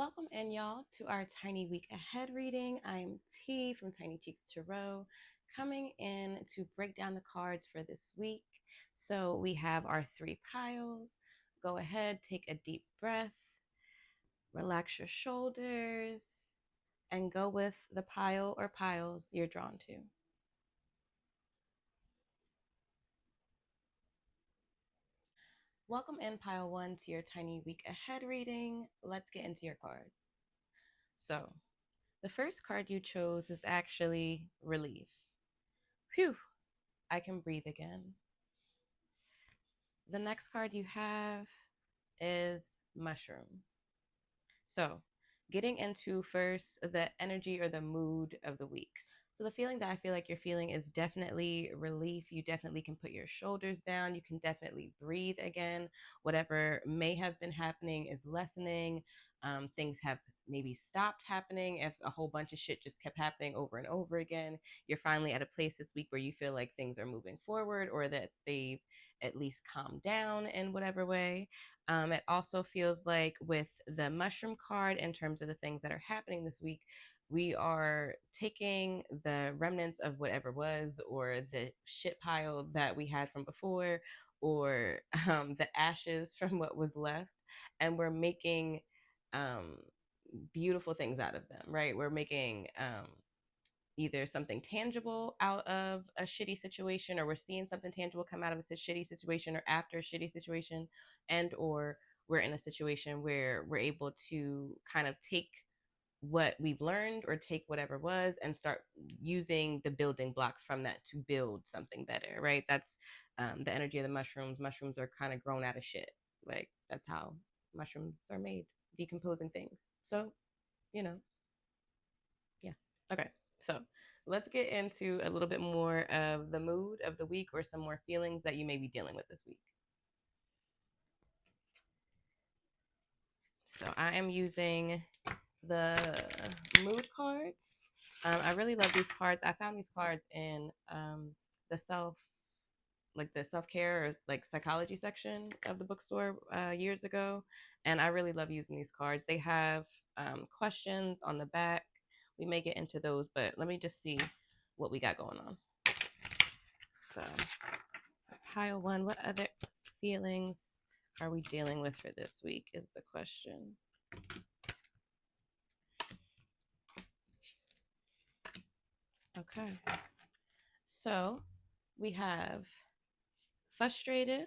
Welcome in, y'all, to our Tiny Week Ahead reading. I'm T from Tiny Cheeks Tarot, coming in to break down the cards for this week. So we have our three piles. Go ahead, take a deep breath, relax your shoulders, and go with the pile or piles you're drawn to. Welcome in, pile one, to your Tiny Week Ahead reading. Let's get into your cards. So, the first card you chose is actually relief. Phew, I can breathe again. The next card you have is mushrooms. So, getting into first the energy or the mood of the week. So, the feeling that I feel like you're feeling is definitely relief. You definitely can put your shoulders down. You can definitely breathe again. Whatever may have been happening is lessening. Things have maybe stopped happening. If a whole bunch of shit just kept happening over and over again, you're finally at a place this week where you feel like things are moving forward or that they've at least calmed down in whatever way. It also feels like with the mushroom card, in terms of the things that are happening this week, we are taking the remnants of whatever was, or the shit pile that we had from before, or the ashes from what was left, and we're making um, beautiful things out of them, right? We're making either something tangible out of a shitty situation, or we're seeing something tangible come out of a shitty situation or after a shitty situation, and or we're in a situation where we're able to kind of take what we've learned or take whatever was and start using the building blocks from that to build something better, right? That's the energy of the mushrooms. Mushrooms are kind of grown out of shit. Like, that's how mushrooms are made, decomposing things. So, you know, yeah. Okay. So let's get into a little bit more of the mood of the week or some more feelings that you may be dealing with this week. So I am using the mood cards. I really love these cards. I found these cards in the the self care or like psychology section of the bookstore years ago, and I really love using these cards. They have questions on the back. We may get into those, but let me just see what we got going on. So, pile one, what other feelings are we dealing with for this week is the question. Okay. So we have frustrated.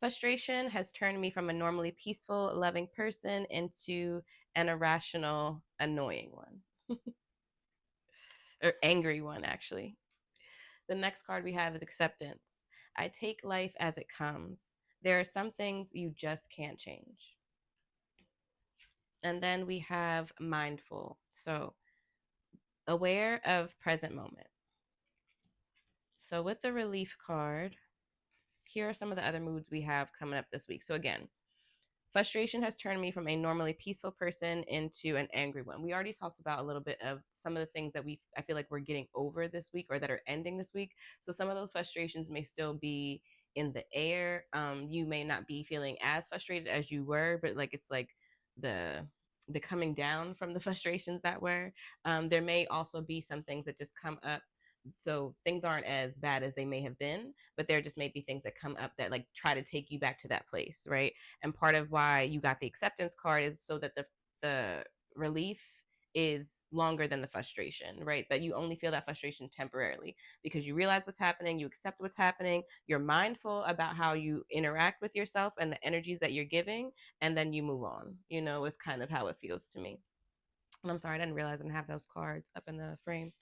Frustration has turned me from a normally peaceful, loving person into an irrational, annoying one, or angry one, actually. The next card we have is acceptance. I take life as it comes. There are some things you just can't change. And then we have mindful. So aware of present moment. So with the relief card, here are some of the other moods we have coming up this week. So again, frustration has turned me from a normally peaceful person into an angry one. We already talked about a little bit of some of the things that I feel like we're getting over this week or that are ending this week. So some of those frustrations may still be in the air. You may not be feeling as frustrated as you were, but like it's like the the coming down from the frustrations that were. There may also be some things that just come up, so things aren't as bad as they may have been, but there just may be things that come up that like try to take you back to that place, right? And part of why you got the acceptance card is so that the relief is longer than the frustration, right? That you only feel that frustration temporarily because you realize what's happening, you accept what's happening, you're mindful about how you interact with yourself and the energies that you're giving, and then you move on. Is kind of how it feels to me. And I'm sorry, I didn't realize I didn't have those cards up in the frame.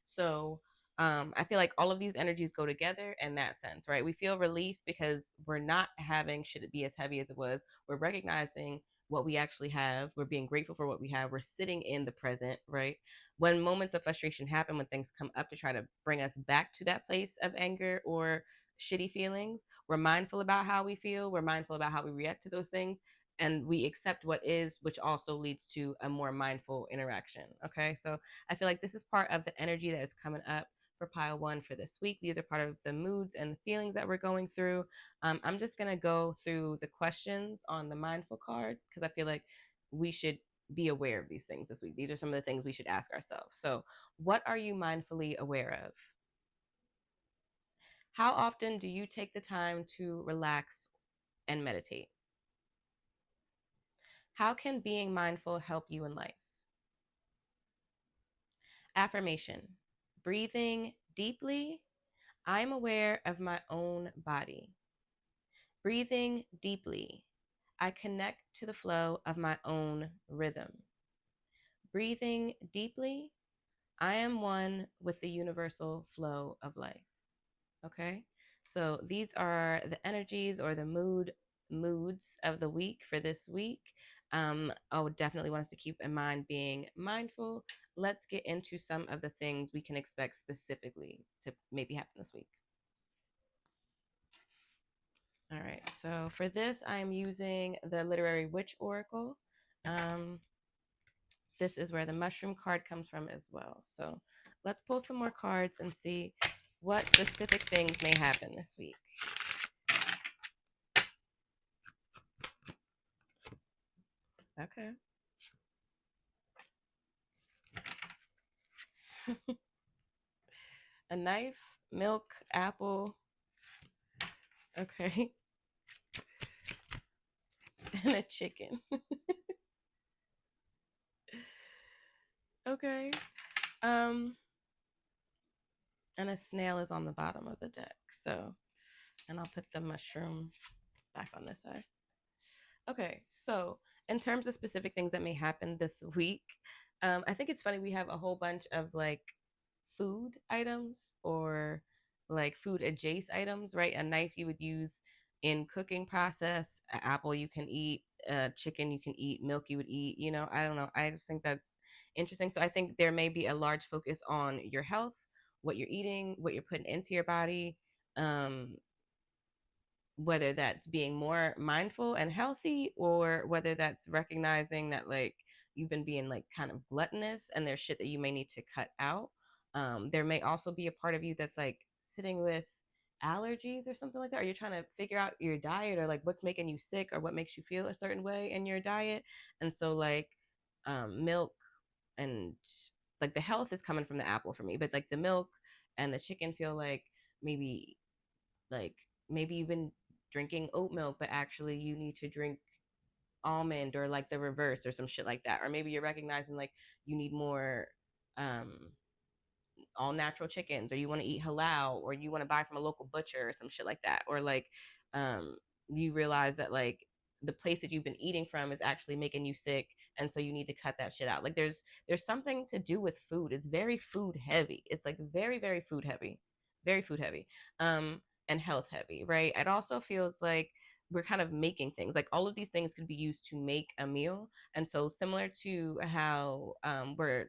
So I feel like all of these energies go together in that sense, right? We feel relief because we're not having should it be as heavy as it was. We're recognizing what we actually have. We're being grateful for what we have. We're sitting in the present, right? When moments of frustration happen, when things come up to try to bring us back to that place of anger or shitty feelings, we're mindful about how we feel. We're mindful about how we react to those things, and we accept what is, which also leads to a more mindful interaction. Okay, so I feel like this is part of the energy that is coming up for pile one for this week. These are part of the moods and the feelings that we're going through. I'm just going to go through the questions on the mindful card because I feel like we should be aware of these things this week. These are some of the things we should ask ourselves. So, what are you mindfully aware of? How often do you take the time to relax and meditate? How can being mindful help you in life? Affirmation: breathing deeply. I'm aware of my own body. Breathing deeply. I connect to the flow of my own rhythm. Breathing deeply. I am one with the universal flow of life. Okay. So these are the energies or the moods of the week for this week. I would definitely want us to keep in mind being mindful. Let's get into some of the things we can expect specifically to maybe happen this week. All right. So for this, I'm using the Literary Witch Oracle. Um, this is where the mushroom card comes from as well. So let's pull some more cards and see what specific things may happen this week. Okay. A knife, milk, apple. Okay. And a chicken. Okay. Um, and a snail is on the bottom of the deck. So, and I'll put the mushroom back on this side. Okay. So, in terms of specific things that may happen this week, I think it's funny we have a whole bunch of like food items or like food adjacent items, right? A knife you would use in cooking process, an apple you can eat, chicken you can eat, milk you would eat. I don't know. I just think that's interesting. So I think there may be a large focus on your health, what you're eating, what you're putting into your body. Um, whether that's being more mindful and healthy or whether that's recognizing that like you've been being like kind of gluttonous and there's shit that you may need to cut out. There may also be a part of you that's like sitting with allergies or something like that, or you're trying to figure out your diet or like what's making you sick or what makes you feel a certain way in your diet. And so like milk and like the health is coming from the apple for me, but like the milk and the chicken feel like maybe you've been drinking oat milk, but actually you need to drink almond or like the reverse or some shit like that. Or maybe you're recognizing like you need more um all natural chickens, or you want to eat halal, or you want to buy from a local butcher or some shit like that. Or like um you realize that like the place that you've been eating from is actually making you sick, and so you need to cut that shit out. Like there's something to do with food. It's very food heavy. It's like very very food heavy. Very food heavy. And health heavy, right? It also feels like we're kind of making things. Like all of these things could be used to make a meal. And so similar to how we're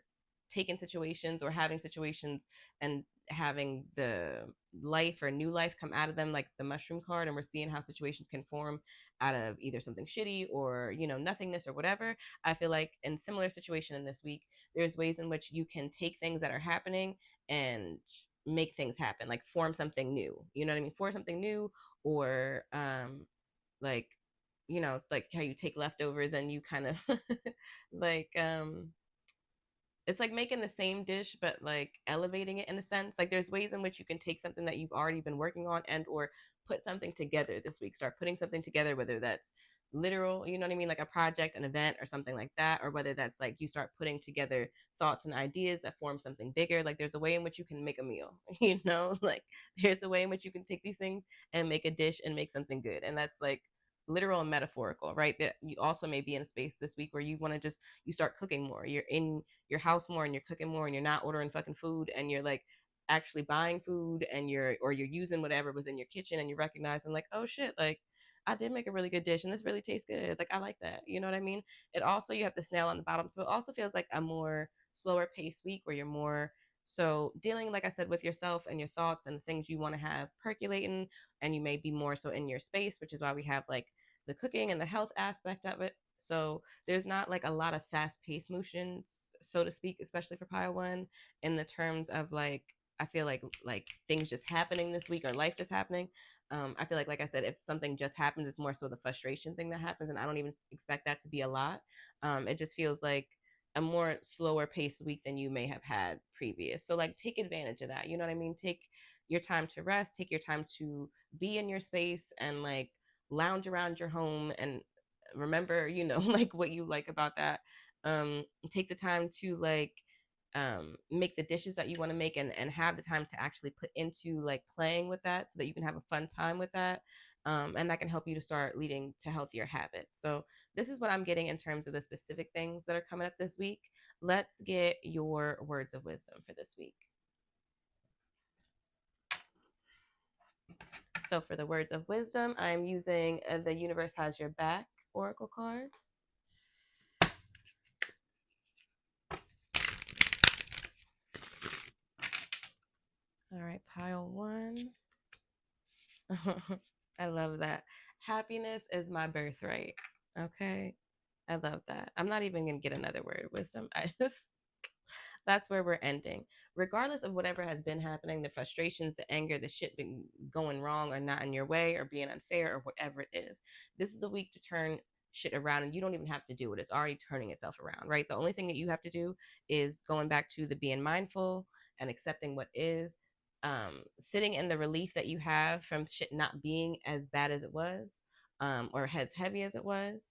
taking situations or having situations and having the life or new life come out of them, like the mushroom card, and we're seeing how situations can form out of either something shitty or nothingness or whatever. I feel like in similar situation in this week, there's ways in which you can take things that are happening and make things happen, like form something new, you know what I mean, form something new. Or like like how you take leftovers and you kind of like it's like making the same dish but like elevating it in a sense. Like there's ways in which you can take something that you've already been working on and or put something together this week. Start putting something together, whether that's literal, you know what I mean, like a project, an event or something like that, or whether that's like you start putting together thoughts and ideas that form something bigger. Like there's a way in which you can make a meal, like there's a way in which you can take these things and make a dish and make something good. And that's like literal and metaphorical, right? That you also may be in a space this week where you want to just you start cooking more. You're in your house more and you're cooking more and you're not ordering fucking food and you're like actually buying food and you're using whatever was in your kitchen and you're recognizing like, oh shit, like I did make a really good dish and this really tastes good. Like I like that. You know what I mean? It also, you have the snail on the bottom. So it also feels like a more slower paced week where you're more so dealing, like I said, with yourself and your thoughts and the things you want to have percolating. And you may be more so in your space, which is why we have like the cooking and the health aspect of it. So there's not like a lot of fast paced motions, so to speak, especially for pile one, in the terms of like I feel like things just happening this week or life just happening. I feel like I said, if something just happens, it's more so the frustration thing that happens, and I don't even expect that to be a lot. It just feels like a more slower paced week than you may have had previous. So like take advantage of that. You know what I mean? Take your time to rest, take your time to be in your space and like lounge around your home and remember, like what you like about that. Take the time to like make the dishes that you want to make and have the time to actually put into like playing with that so that you can have a fun time with that. And that can help you to start leading to healthier habits. So this is what I'm getting in terms of the specific things that are coming up this week. Let's get your words of wisdom for this week. So for the words of wisdom, I'm using the Universe Has Your Back Oracle cards. All right, pile one. I love that. Happiness is my birthright. Okay. I love that. I'm not even going to get another word of wisdom. That's where we're ending. Regardless of whatever has been happening, the frustrations, the anger, the shit been going wrong or not in your way or being unfair or whatever it is, this is a week to turn shit around, and you don't even have to do it. It's already turning itself around, right? The only thing that you have to do is going back to the being mindful and accepting what is, sitting in the relief that you have from shit not being as bad as it was, or as heavy as it was,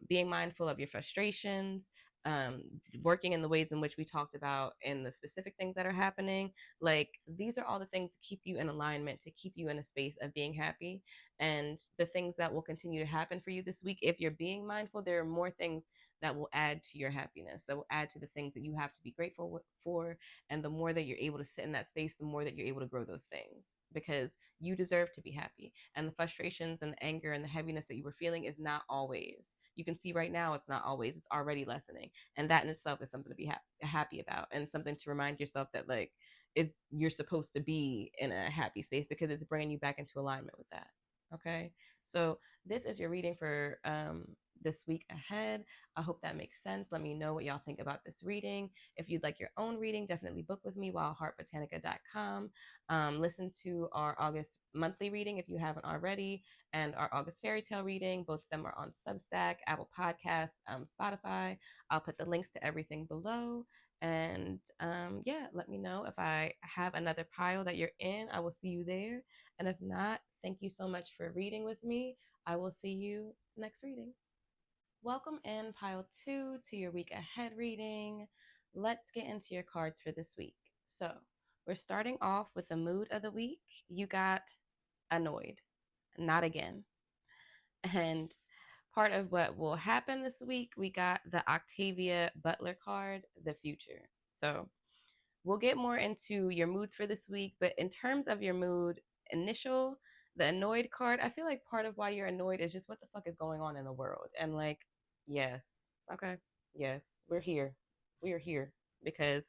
being mindful of your frustrations, um, working in the ways in which we talked about and the specific things that are happening. Like these are all the things to keep you in alignment, to keep you in a space of being happy. And the things that will continue to happen for you this week, if you're being mindful, there are more things that will add to your happiness, that will add to the things that you have to be grateful for. And the more that you're able to sit in that space, the more that you're able to grow those things, because you deserve to be happy. And the frustrations and the anger and the heaviness that you were feeling is not always. You can see right now it's not always. It's already lessening, and that in itself is something to be happy about, and something to remind yourself that like it's you're supposed to be in a happy space because it's bringing you back into alignment with that. Okay, so this is your reading for this week ahead. I hope that makes sense. Let me know what y'all think about this reading. If you'd like your own reading, definitely book with me, wildheartbotanica.com. Listen to our August monthly reading if you haven't already, and our August fairy tale reading. Both of them are on Substack, Apple Podcasts, Spotify. I'll put the links to everything below. And yeah, let me know if I have another pile that you're in. I will see you there. And if not, thank you so much for reading with me. I will see you next reading. Welcome in pile two to your week ahead reading. Let's get into your cards for this week. So we're starting off with the mood of the week. You got annoyed, not again. And part of what will happen this week, we got the Octavia Butler card, the future. So we'll get more into your moods for this week, but in terms of your mood initial, the annoyed card, I feel like part of why you're annoyed is just what the fuck is going on in the world. And like, yes, okay, yes, we're here. We are here because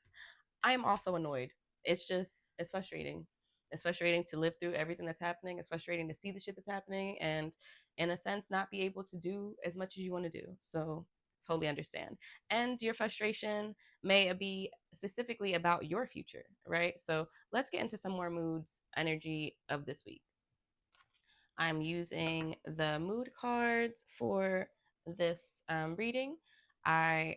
I am also annoyed. It's just, it's frustrating. It's frustrating to live through everything that's happening. It's frustrating to see the shit that's happening and, in a sense, not be able to do as much as you want to do. So, totally understand. And your frustration may be specifically about your future, right? So, let's get into some more moods, energy of this week. I'm using the mood cards for this reading. I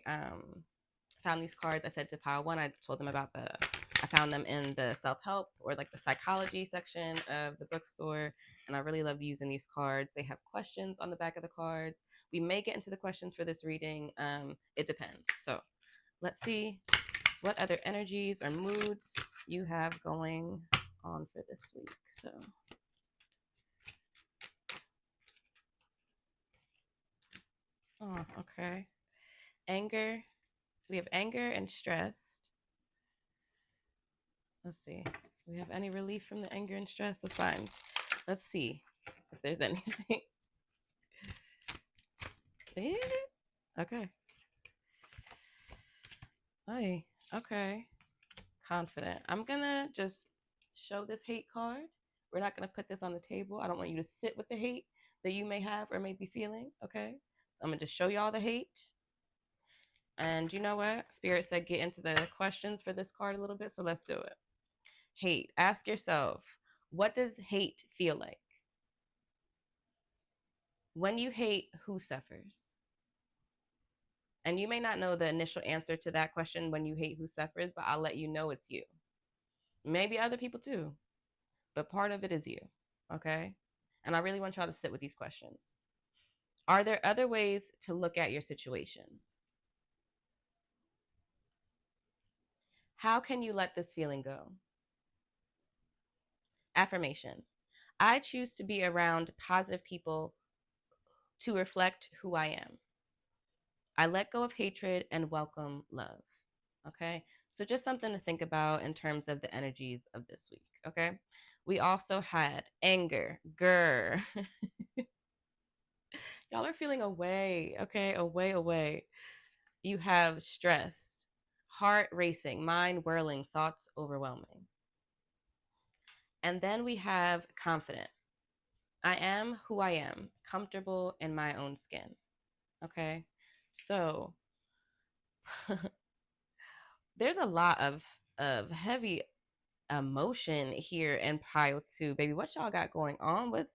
found these cards. I said to pile one, I told them about I found them in the self-help or like the psychology section of the bookstore. And I really love using these cards. They have questions on the back of the cards. We may get into the questions for this reading. It depends. So let's see what other energies or moods you have going on for this week. So oh, okay. Anger. We have anger and stress. Let's see. Do we have any relief from the anger and stress? Let's find. Let's see if there's anything. Okay. Hey. Okay. Confident. I'm gonna just show this hate card. We're not gonna put this on the table. I don't want you to sit with the hate that you may have or may be feeling. Okay. So I'm gonna just show y'all the hate. And you know what? Spirit said get into the questions for this card a little bit. So let's do it. Hate. Ask yourself, What does hate feel like? When you hate, who suffers? And you may not know the initial answer to that question, when you hate, who suffers, but I'll let you know it's you. Maybe other people too, but part of it is you. Okay. And I really want y'all to sit with these questions. Are there other ways to look at your situation? How can you let this feeling go? Affirmation: I choose to be around positive people to reflect who I am. I let go of hatred and welcome love. Okay. So just something to think about in terms of the energies of this week. Okay. We also had anger, grr. Y'all are feeling away. Okay. Away, away. You have stressed, heart racing, mind whirling, thoughts overwhelming. And then we have confident. I am who I am, comfortable in my own skin. Okay. So there's a lot of heavy emotion here in pile two, baby. What y'all got going on? What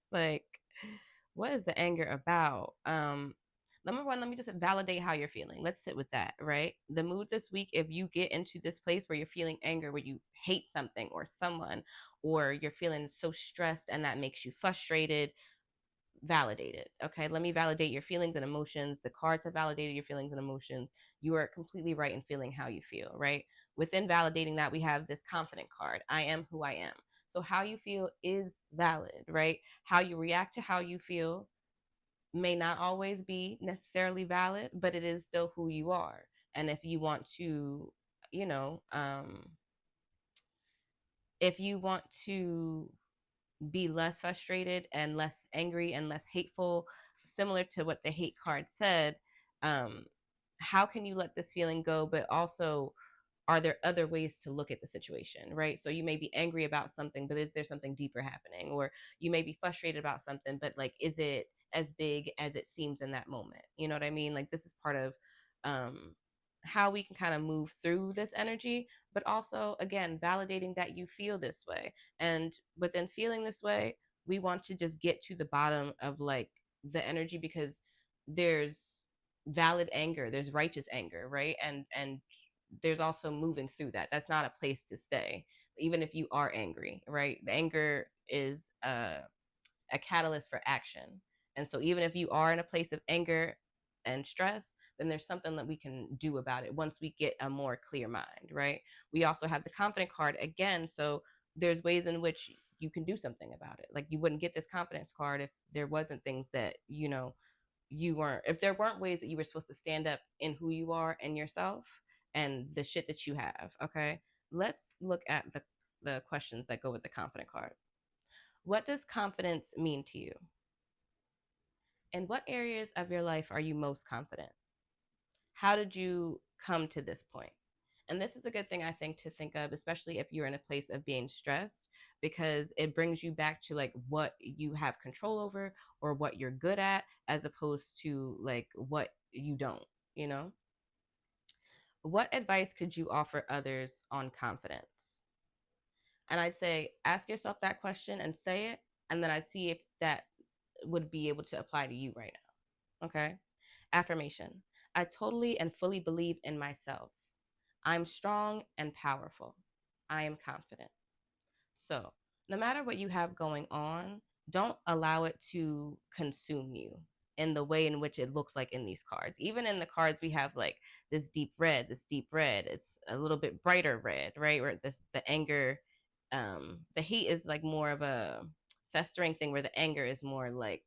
is the anger about? Number one, let me just validate how you're feeling. Let's sit with that, right? The mood this week, if you get into this place where you're feeling anger, where you hate something or someone, or you're feeling so stressed and that makes you frustrated, validate it. Okay, let me validate your feelings and emotions. The cards have validated your feelings and emotions. You are completely right in feeling how you feel, right? Within validating that, we have this confident card. I am who I am. So how you feel is valid, right? How you react to how you feel may not always be necessarily valid, but it is still who you are. And if you want to, you know, if you want to be less frustrated and less angry and less hateful, similar to what the hate card said, um, how can you let this feeling go, but also are there other ways to look at the situation, right? So you may be angry about something, but is there something deeper happening? Or you may be frustrated about something, but like, is it as big as it seems in that moment? You know what I mean? Like, this is part of um, how we can kind of move through this energy, but also, again, validating that you feel this way. And within feeling this way, we want to just get to the bottom of like the energy, because there's valid anger, there's righteous anger, right? And there's also moving through that. That's not a place to stay, even if you are angry, right? The anger is a catalyst for action. And so even if you are in a place of anger and stress, then there's something that we can do about it once we get a more clear mind, right? We also have the confident card again. So there's ways in which you can do something about it. Like, you wouldn't get this confidence card if there wasn't things that, you weren't, if there weren't ways that you were supposed to stand up in who you are and yourself and the shit that you have. Okay. Let's look at the questions that go with the confident card. What does confidence mean to you? In what areas of your life are you most confident? How did you come to this point? And this is a good thing, I think, to think of, especially if you're in a place of being stressed, because it brings you back to like what you have control over or what you're good at, as opposed to like what you don't, you know? What advice could you offer others on confidence? And I'd say, ask yourself that question and say it. And then I'd see if that would be able to apply to you right now. Okay. Affirmation: I totally and fully believe in myself. I'm strong and powerful. I am confident. So, no matter what you have going on, don't allow it to consume you in the way in which it looks like in these cards. Even in the cards, we have like this deep red, this deep red. It's a little bit brighter red, right? Where the anger, the hate is like more of a festering thing, where the anger is more like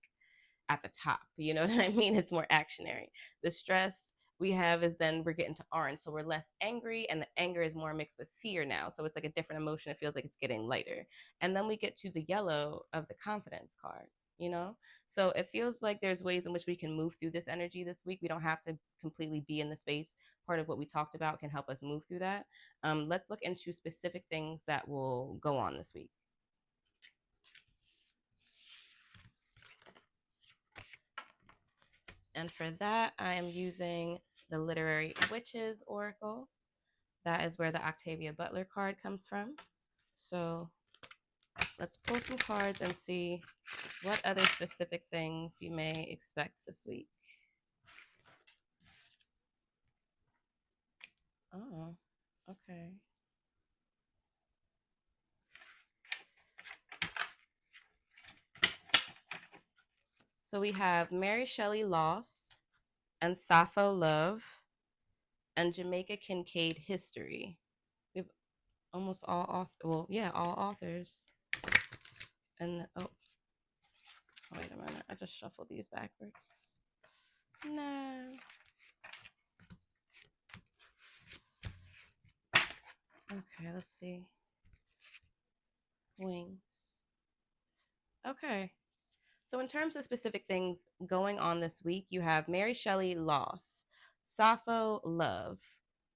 at the top. You know what I mean? It's more actionary. The stress we have is then we're getting to orange. So we're less angry, and the anger is more mixed with fear now. So it's like a different emotion. It feels like it's getting lighter. And then we get to the yellow of the confidence card, you know? So it feels like there's ways in which we can move through this energy this week. We don't have to completely be in the space. Part of what we talked about can help us move through that. Let's look into specific things that will go on this week. And for that, I am using the Literary Witches Oracle. That is where the Octavia Butler card comes from. So Let's pull some cards and see what other specific things you may expect this week. Oh, okay. So we have Mary Shelley Loss and Sappho Love and Jamaica Kincaid History. We have almost all authors. Well, yeah, all authors. And wait a minute. I just shuffled these backwards. No. Okay, let's see. Wings. Okay. So, in terms of specific things going on this week, you have Mary Shelley Loss, Sappho Love,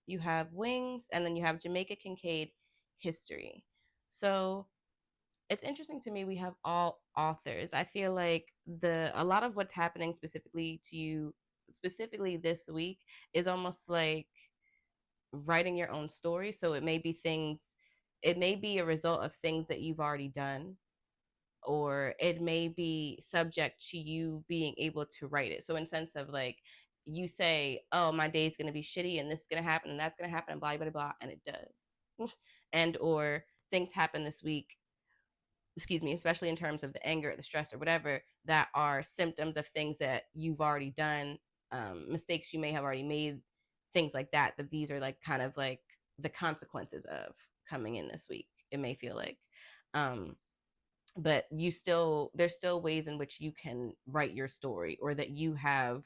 you have Wings, and then you have Jamaica Kincaid History. So, it's interesting to me we have all authors. I feel like a lot of what's happening specifically to you specifically this week is almost like writing your own story. So it may be a result of things that you've already done, or it may be subject to you being able to write it. So in sense of like you say, oh, my day's going to be shitty and this is going to happen and that's going to happen and blah blah blah, and it does. And or things happen this week, excuse me, especially in terms of the anger or the stress or whatever, that are symptoms of things that you've already done, mistakes you may have already made, things like that, that these are like kind of like the consequences of coming in this week, it may feel like. um, but there's still ways in which you can write your story, or that you have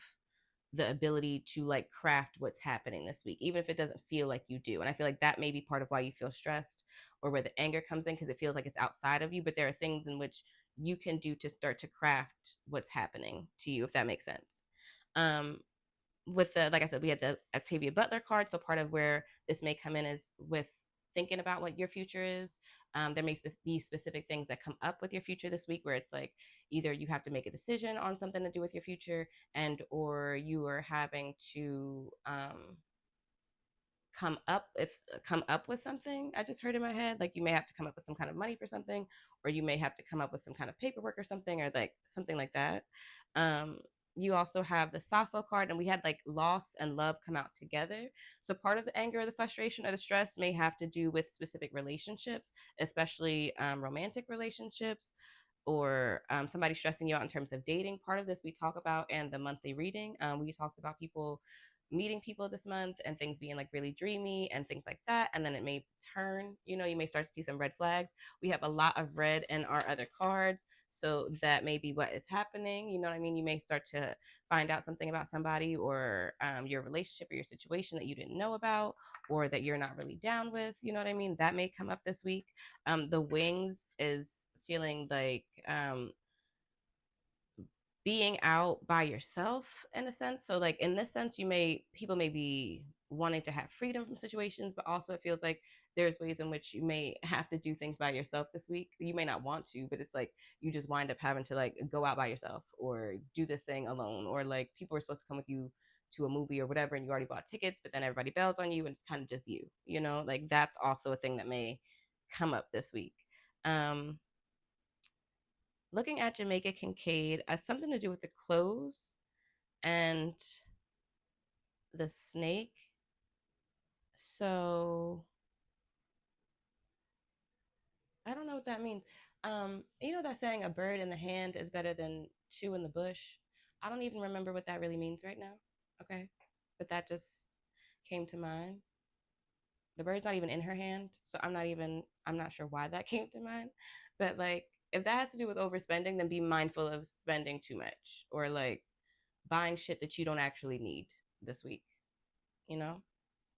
the ability to like craft what's happening this week, even if it doesn't feel like you do. And I feel like that may be part of why you feel stressed, or where the anger comes in, because it feels like it's outside of you. But there are things in which you can do to start to craft what's happening to you, if that makes sense. um with the, like I said, we had the Octavia Butler card. So part of where this may come in is with thinking about what your future is. There may be specific things that come up with your future this week, where it's like either you have to make a decision on something to do with your future, and or you are having to come up with something. I just heard in my head, like you may have to come up with some kind of money for something, or you may have to come up with some kind of paperwork or something, or like something like that. um you also have the Sappho card, and we had like loss and love come out together. So part of the anger or the frustration or the stress may have to do with specific relationships, especially romantic relationships, or somebody stressing you out in terms of dating. Part of this we talk about in the monthly reading. We talked about people meeting people this month and things being like really dreamy and things like that. And then it may turn, you may start to see some red flags. We have a lot of red in our other cards. So that may be what is happening. You know what I mean? You may start to find out something about somebody, or your relationship or your situation that you didn't know about, or that you're not really down with. You know what I mean? That may come up this week. The Wings is feeling like being out by yourself in a sense. So like in this sense, people may be wanting to have freedom from situations, but also it feels like there's ways in which you may have to do things by yourself this week. You may not want to, but it's like you just wind up having to like go out by yourself, or do this thing alone, or like people are supposed to come with you to a movie or whatever, and you already bought tickets, but then everybody bails on you and it's kind of just you, like that's also a thing that may come up this week. um Looking at Jamaica Kincaid as something to do with the clothes and the snake. So I don't know what that means. You know that saying, a bird in the hand is better than two in the bush? I don't even remember what that really means right now. Okay. But that just came to mind. The bird's not even in her hand. So I'm not sure why that came to mind. But like, if that has to do with overspending, then be mindful of spending too much, or like buying shit that you don't actually need this week, you know?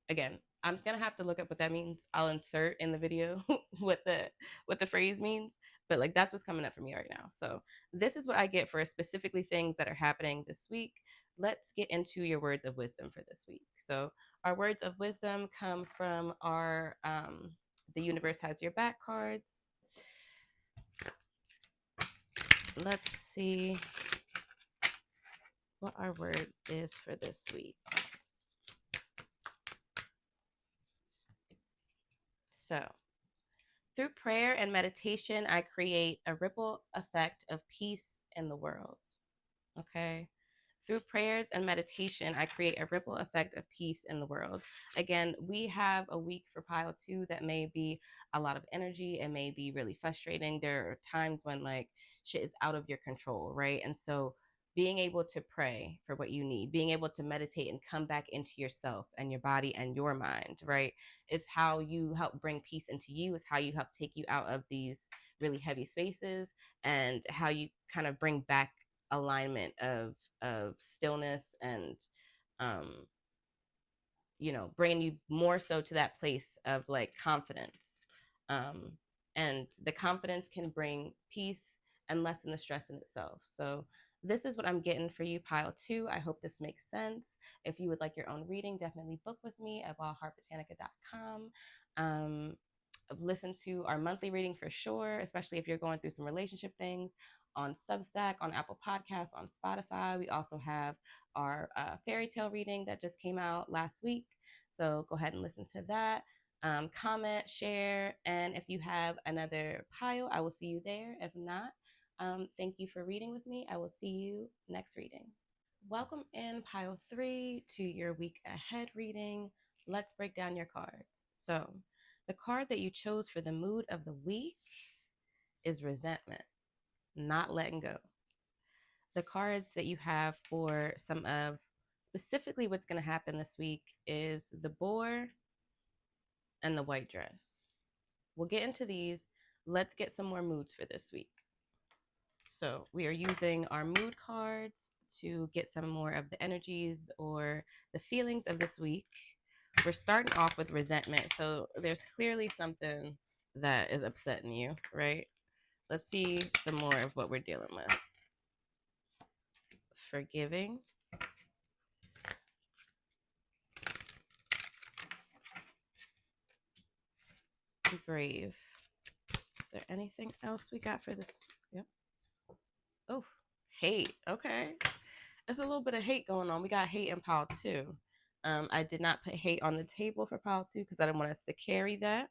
Again, I'm gonna have to look up what that means. I'll insert in the video what the phrase means. But like that's what's coming up for me right now. So this is what I get for specifically things that are happening this week. Let's get into your words of wisdom for this week. So our words of wisdom come from our the universe has your back cards. Let's see what our word is for this week. So Through prayer and meditation, I create a ripple effect of peace in the world. Okay. Through prayers and meditation, I create a ripple effect of peace in the world. Again, we have a week for pile two that may be a lot of energy. It may be really frustrating. There are times when like shit is out of your control, right? And so being able to pray for what you need, being able to meditate and come back into yourself and your body and your mind, right, is how you help bring peace into you, is how you help take you out of these really heavy spaces, and how you kind of bring back alignment of stillness and um bringing you more so to that place of like confidence, um and the confidence can bring peace and lessen the stress in itself. So this is what I'm getting for you, pile two. I hope this makes sense. If you would like your own reading, definitely book with me at wildheartbotanica.com. Listen to our monthly reading for sure, especially if you're going through some relationship things, on Substack, on Apple Podcasts, on Spotify. We also have our fairy tale reading that just came out last week. So go ahead and listen to that. Comment, share, and if you have another pile, I will see you there. If not, thank you for reading with me. I will see you next reading. Welcome in pile three to your week ahead reading. Let's break down your cards. So, the card that you chose for the mood of the week is resentment, not letting go. The cards that you have for some of specifically what's going to happen this week is the boar and the white dress. We'll get into these. Let's get some more moods for this week. So we are using our mood cards to get some more of the energies or the feelings of this week. We're starting off with resentment. So there's clearly something that is upsetting you, right? Let's see some more of what we're dealing with. Forgiving. Brave. Is there anything else we got for this? Yep. Oh, hate. Okay. There's a little bit of hate going on. We got hate in pile two. I did not put hate on the table for pile two because I didn't want us to carry that.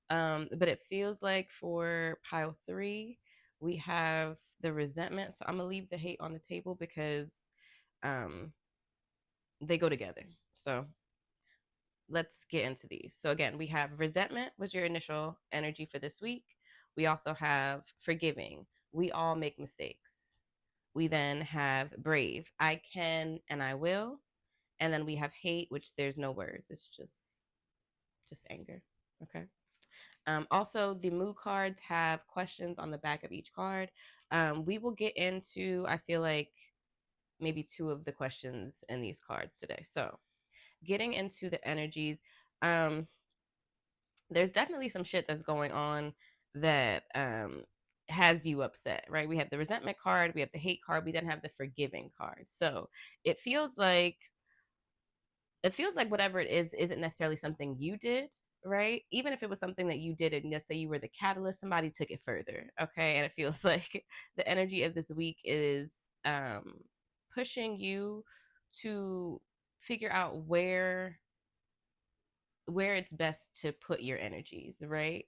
But it feels like for pile three, we have the resentment. So I'm going to leave the hate on the table because they go together. So let's get into these. So again, we have resentment was your initial energy for this week. We also have forgiving. We all make mistakes. We then have brave. I can and I will. And then we have hate, which there's no words. It's just anger. Okay. Also, the mood cards have questions on the back of each card. We will get into, I feel like, maybe two of the questions in these cards today. So, getting into the energies, there's definitely some shit that's going on that has you upset, right? We have the resentment card, we have the hate card, we then have the forgiving card. So, it feels like whatever it is isn't necessarily something you did, right? Even if it was something that you did and let's say you were the catalyst, somebody took it further. Okay. And it feels like the energy of this week is pushing you to figure out where it's best to put your energies, right?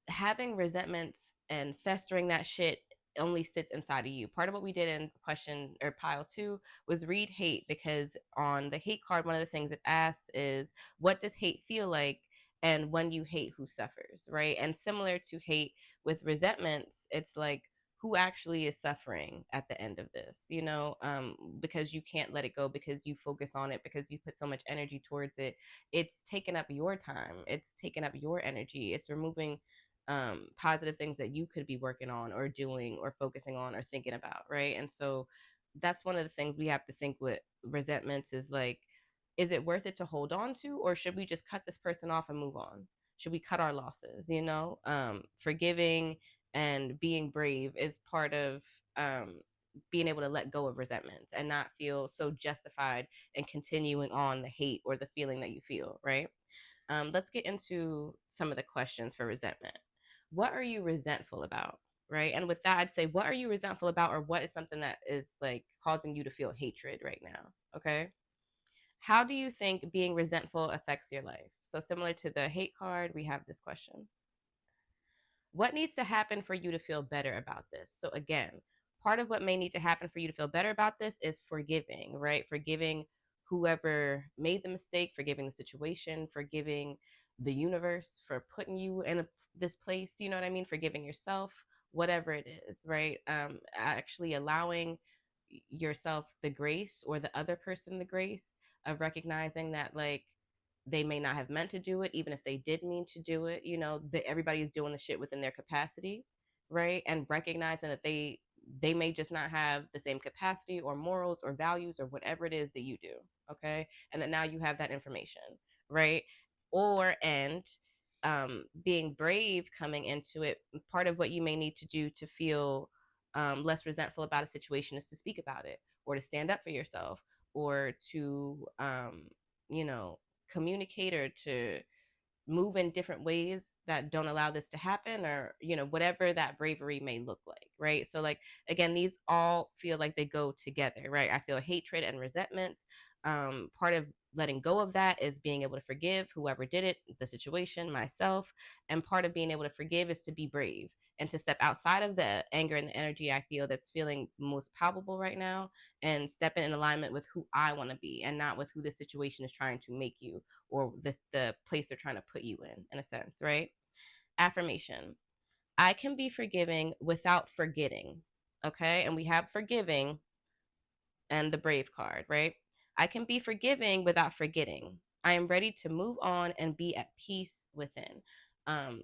Having resentments and festering that shit only sits inside of you. Part of what we did in question or pile two was read hate, because on the hate card, one of the things it asks is, what does hate feel like? And when you hate, who suffers, right? And similar to hate with resentments, it's like, who actually is suffering at the end of this, because you can't let it go, because you focus on it, because you put so much energy towards it. It's taking up your time. It's taking up your energy. It's removing positive things that you could be working on or doing or focusing on or thinking about, right? And so that's one of the things we have to think with resentments is like, is it worth it to hold on to, or should we just cut this person off and move on? Should we cut our losses? Forgiving and being brave is part of being able to let go of resentments and not feel so justified in continuing on the hate or the feeling that you feel, right? Let's get into some of the questions for resentment. What are you resentful about? Right. And with that, I'd say, what are you resentful about, or what is something that is like causing you to feel hatred right now? Okay. How do you think being resentful affects your life? So similar to the hate card, we have this question: what needs to happen for you to feel better about this? So again, part of what may need to happen for you to feel better about this is forgiving, right? Forgiving whoever made the mistake, forgiving the situation, forgiving the universe for putting you in this place, you know what I mean? Forgiving yourself, whatever it is, right? Actually allowing yourself the grace, or the other person the grace, of recognizing that, like, they may not have meant to do it, even if they did mean to do it. You know, that everybody is doing the shit within their capacity, right? And recognizing that they may just not have the same capacity or morals or values or whatever it is that you do. Okay. And that now you have that information, right? Or and being brave coming into it, part of what you may need to do to feel less resentful about a situation is to speak about it, or to stand up for yourself, or to you know, communicate, or to move in different ways that don't allow this to happen, or, you know, whatever that bravery may look like, right? So like, again, these all feel like they go together, right? I feel hatred and resentment. Part of letting go of that is being able to forgive whoever did it, the situation, myself. And part of being able to forgive is to be brave and to step outside of the anger and the energy I feel that's feeling most palpable right now, and step in alignment with who I want to be, and not with who this situation is trying to make you, or the place they're trying to put you in a sense, right? Affirmation: I can be forgiving without forgetting. Okay, and we have forgiving and the brave card, right? I can be forgiving without forgetting. I am ready to move on and be at peace within.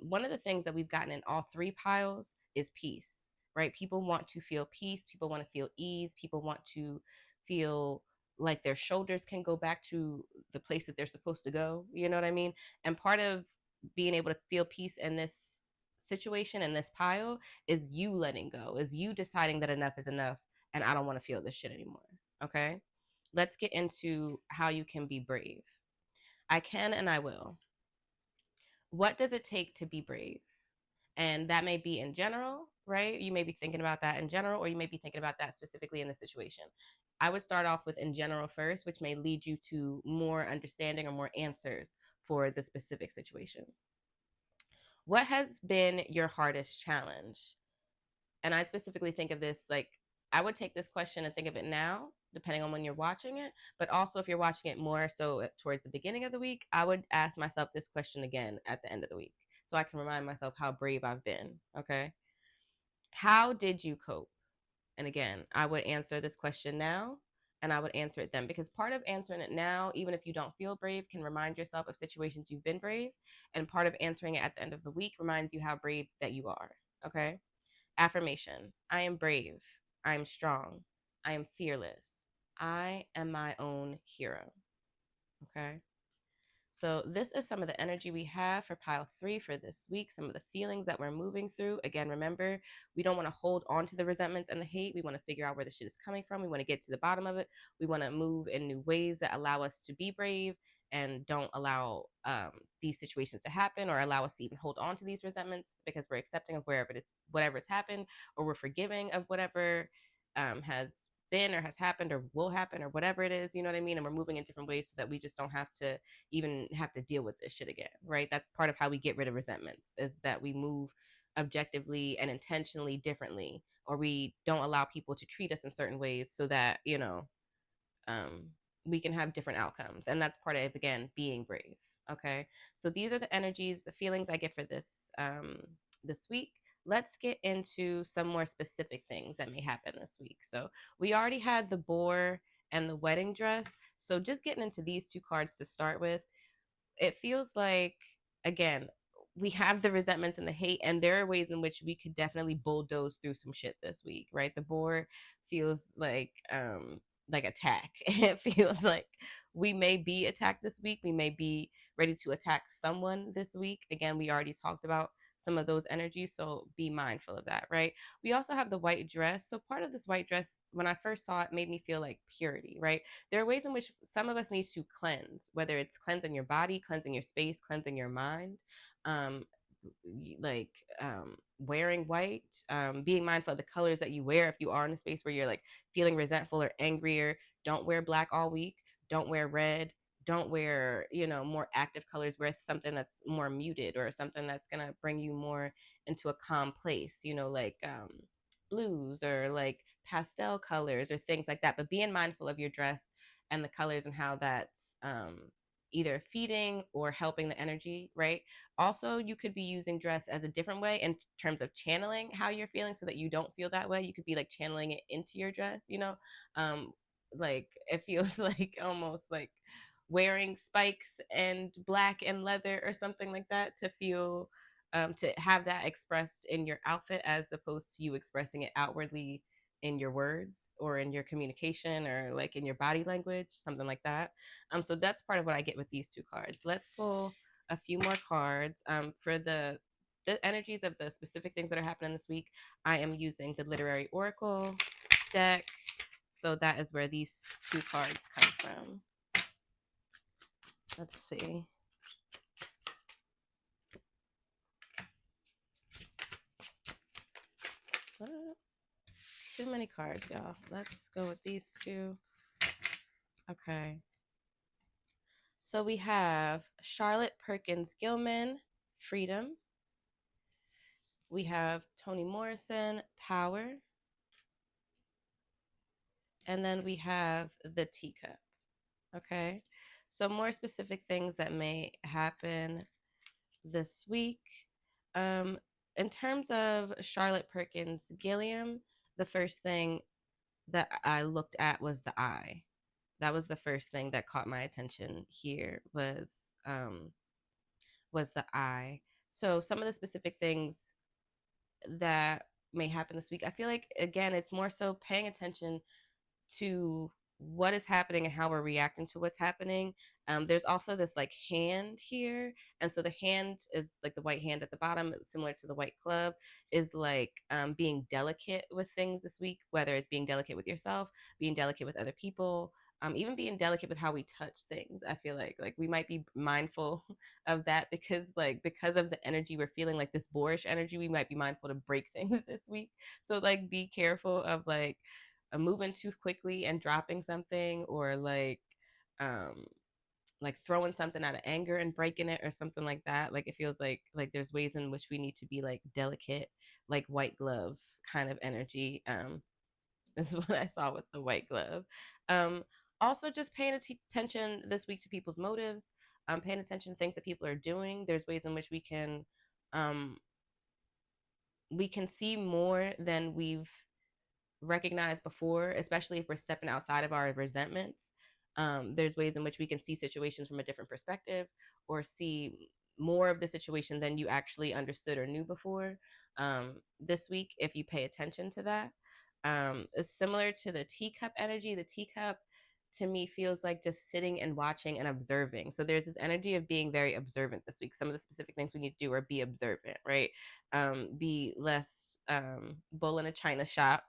One of the things that we've gotten in all three piles is peace, right? People want to feel peace. People want to feel ease. People want to feel like their shoulders can go back to the place that they're supposed to go. You know what I mean? And part of being able to feel peace in this situation, in this pile, is you letting go, is you deciding that enough is enough, and I don't want to feel this shit anymore. Okay. Let's get into how you can be brave. I can and I will. What does it take to be brave? And that may be in general, right? You may be thinking about that in general, or you may be thinking about that specifically in the situation. I would start off with in general first, which may lead you to more understanding or more answers for the specific situation. What has been your hardest challenge? And I specifically think of this like, I would take this question and think of it now, depending on when you're watching it. But also, if you're watching it more so towards the beginning of the week, I would ask myself this question again at the end of the week, so I can remind myself how brave I've been. Okay. How did you cope? And again, I would answer this question now, and I would answer it then, because part of answering it now, even if you don't feel brave, can remind yourself of situations you've been brave. And part of answering it at the end of the week reminds you how brave that you are. Okay. Affirmation: I am brave. I am strong. I am fearless. I am my own hero. Okay. So, this is some of the energy we have for pile three for this week, some of the feelings that we're moving through. Again, remember, we don't want to hold on to the resentments and the hate. We want to figure out where the shit is coming from. We want to get to the bottom of it. We want to move in new ways that allow us to be brave and don't allow these situations to happen, or allow us to even hold on to these resentments, because we're accepting of wherever it is, whatever's happened, or we're forgiving of whatever has been or has happened or will happen, or whatever it is, you know what I mean? And we're moving in different ways so that we just don't have to even have to deal with this shit again, right? That's part of how we get rid of resentments, is that we move objectively and intentionally differently, or we don't allow people to treat us in certain ways so that, you know, um, we can have different outcomes. And that's part of, again, being brave. Okay. So these are the energies, the feelings I get for this week. Let's get into some more specific things that may happen this week. So we already had the boar and the wedding dress. So just getting into these two cards to start with, it feels like, again, we have the resentments and the hate, and there are ways in which we could definitely bulldoze through some shit this week, right? The board feels like attack. It feels like we may be attacked this week. We may be ready to attack someone this week. Again, we already talked about some of those energies, so be mindful of that, right? We also have the white dress. So part of this white dress, when I first saw it, made me feel like purity, right? There are ways in which some of us need to cleanse, whether it's cleansing your body, cleansing your space, cleansing your mind. Um, like wearing white, being mindful of the colors that you wear. If you are in a space where you're like feeling resentful or angrier, don't wear black all week. Don't wear red. don't wear, more active colors, wear something that's more muted or something that's going to bring you more into a calm place, like blues or like pastel colors or things like that. But being mindful of your dress and the colors and how that's either feeding or helping the energy, right? Also, you could be using dress as a different way in terms of channeling how you're feeling so that you don't feel that way. You could be like channeling it into your dress, um, like it feels like almost like wearing spikes and black and leather or something like that to feel to have that expressed in your outfit as opposed to you expressing it outwardly in your words or in your communication or like in your body language, something like that. So that's part of what I get with these two cards. Let's pull a few more cards for the energies of the specific things that are happening this week. I am using the Literary Oracle deck, so that is where these two cards come from. Let's see. Too many cards, y'all. Let's go with these two. Okay. So we have Charlotte Perkins Gilman, Freedom. We have Toni Morrison, Power. And then we have the Teacup. Okay. So more specific things that may happen this week. In terms of Charlotte Perkins Gilliam, the first thing that I looked at was the eye. That was the first thing that caught my attention here was the eye. So some of the specific things that may happen this week, I feel like again it's more so paying attention to what is happening and how we're reacting to what's happening. There's also this like hand here, and so the hand is like the white hand at the bottom, similar to the white glove, is like being delicate with things this week, whether it's being delicate with yourself, being delicate with other people, even being delicate with how we touch things. I feel like we might be mindful of that because of the energy we're feeling, like this boorish energy, we might be mindful to break things this week. So like be careful of moving too quickly and dropping something, or like throwing something out of anger and breaking it or something like that. Like it feels like there's ways in which we need to be like delicate, like white glove kind of energy. This is what I saw with the white glove. um Also just paying attention this week to people's motives, paying attention to things that people are doing. There's ways in which um we can see more than we've recognized before, especially if we're stepping outside of our resentments. There's ways in which we can see situations from a different perspective, or see more of the situation than you actually understood or knew before. This week, if you pay attention to that, it's similar to the teacup energy. The teacup to me feels like just sitting and watching and observing. So there's this energy of being very observant this week. Some of the specific things we need to do are be observant, right? Be less bull in a china shop,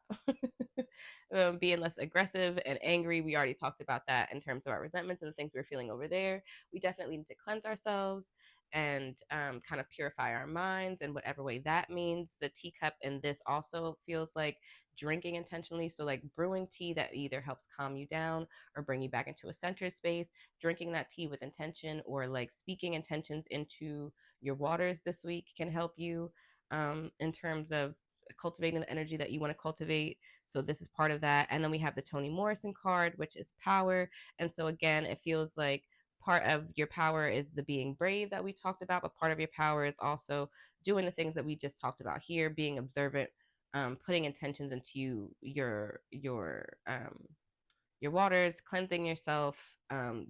being less aggressive and angry. We already talked about that in terms of our resentments and the things we're feeling over there. We definitely need to cleanse ourselves and kind of purify our minds in whatever way that means. The teacup in this also feels like drinking intentionally. So, like brewing tea that either helps calm you down or bring you back into a center space, drinking that tea with intention, or like speaking intentions into your waters this week can help you in terms of cultivating the energy that you want to cultivate. So this is part of that. And then we have the Toni Morrison card, which is power. And so again, it feels like part of your power is the being brave that we talked about, but part of your power is also doing the things that we just talked about here, being observant, putting intentions into your waters, cleansing yourself.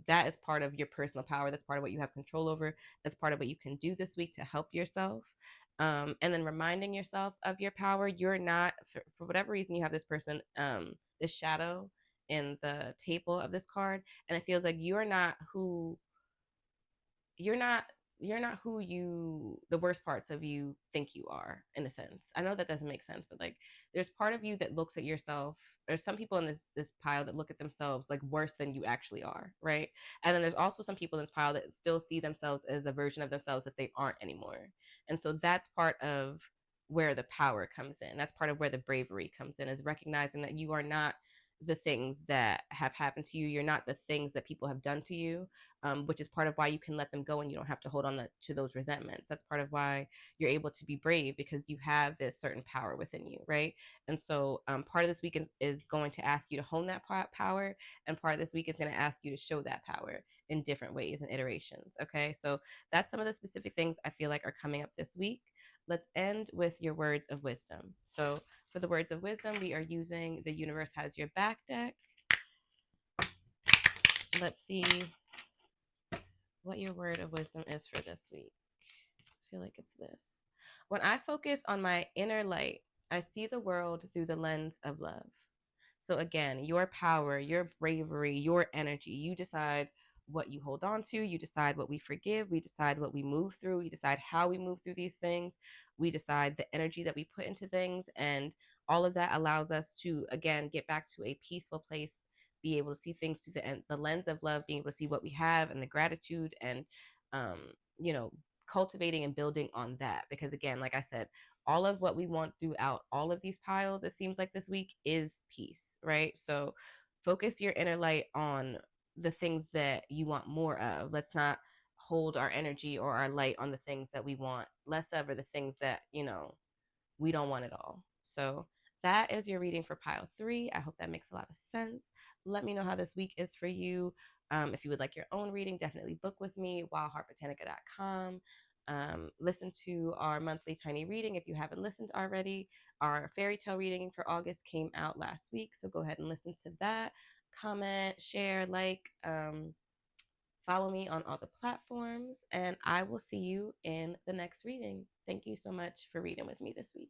That is part of your personal power. That's part of what you have control over. That's part of what you can do this week to help yourself. And then reminding yourself of your power. You're not, for whatever reason, you have this person, this shadow in the table of this card, and it feels like you're not you're not who the worst parts of you think you are, in a sense. I know that doesn't make sense, but like there's part of you that looks at yourself. There's some people in this pile that look at themselves like worse than you actually are, right? And then there's also some people in this pile that still see themselves as a version of themselves that they aren't anymore. And so that's part of where the power comes in. That's part of where the bravery comes in, is recognizing that you are not the things that have happened to you. You're not the things that people have done to you, which is part of why you can let them go and you don't have to hold on to those resentments. That's part of why you're able to be brave, because you have this certain power within you, right? And so part of this week is going to ask you to hone that power, and part of this week is going to ask you to show that power in different ways and iterations. Okay, so that's some of the specific things I feel like are coming up this week. Let's end with your words of wisdom. So for the words of wisdom, we are using the Universe Has Your Back deck. Let's see what your word of wisdom is for this week. I feel like it's this. When I focus on my inner light, I see the world through the lens of love. So again, your power, your bravery, your energy, you decide what you hold on to, you decide what we forgive, we decide what we move through, we decide how we move through these things, we decide the energy that we put into things, and all of that allows us to again get back to a peaceful place, be able to see things through the lens of love, being able to see what we have and the gratitude, and um, you know, cultivating and building on that. Because again, like I said, all of what we want throughout all of these piles, it seems like this week, is peace, right? So focus your inner light on the things that you want more of. Let's not hold our energy or our light on the things that we want less of, or the things that, we don't want at all. So that is your reading for pile 3. I hope that makes a lot of sense. Let me know how this week is for you. If you would like your own reading, definitely book with me, wildheartbotanica.com. Listen to our monthly tiny reading if you haven't listened already. Our fairy tale reading for August came out last week, so go ahead and listen to that. Comment, share, like, follow me on all the platforms, and I will see you in the next reading. Thank you so much for reading with me this week.